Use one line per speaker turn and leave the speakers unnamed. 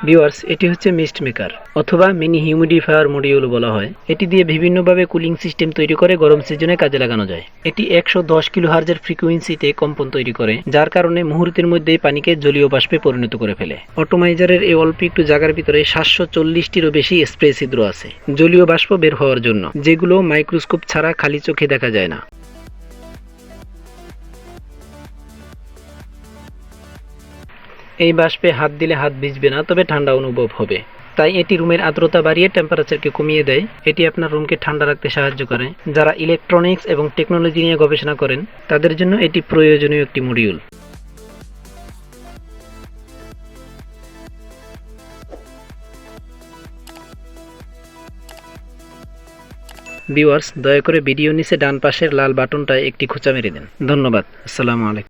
Viewers, এটি হচ্ছে mist maker অথবা মিনি হিউমিডিফায়ার মডিউল বলা হয়। এটি দিয়ে বিভিন্নভাবে কুলিং সিস্টেম তৈরি করে গরম সিজনে কাজে লাগানো যায়। এটি 110 কিলোহার্জের ফ্রিকোয়েন্সিতে কম্পন তৈরি করে, যার কারণে মুহূর্তের মধ্যেই পানিকে জলীয় বাষ্পে পরিণত করে ফেলে। অটোমাইজারের এই অল্প একটু জায়গার ভিতরে 740টিরও বেশি স্প্রে ছিদ্র আছে জলীয় বাষ্প বের হওয়ার জন্য, যেগুলো মাইক্রোস্কোপ ছাড়া খালি চোখে দেখা যায় না। এই বাষ্পে হাত দিলে হাত ভিজবে না, তবে ঠান্ডা অনুভব হবে। তাই এটি রুমের আর্দ্রতা বাড়িয়ে টেম্পারেচারকে কমিয়ে দেয়। এটি আপনার রুমকে ঠান্ডা রাখতে সাহায্য করে। যারা ইলেকট্রনিক্স এবং টেকনোলজি নিয়ে গবেষণা করেন তাদের জন্য এটি প্রয়োজনীয় একটি মডিউল। ভিউয়ার্স, দয়া করে ভিডিও নিচে ডান পাশের লাল বাটনটায় একটি খোঁচা মেরে দেন। ধন্যবাদ। আসসালামু আলাইকুম।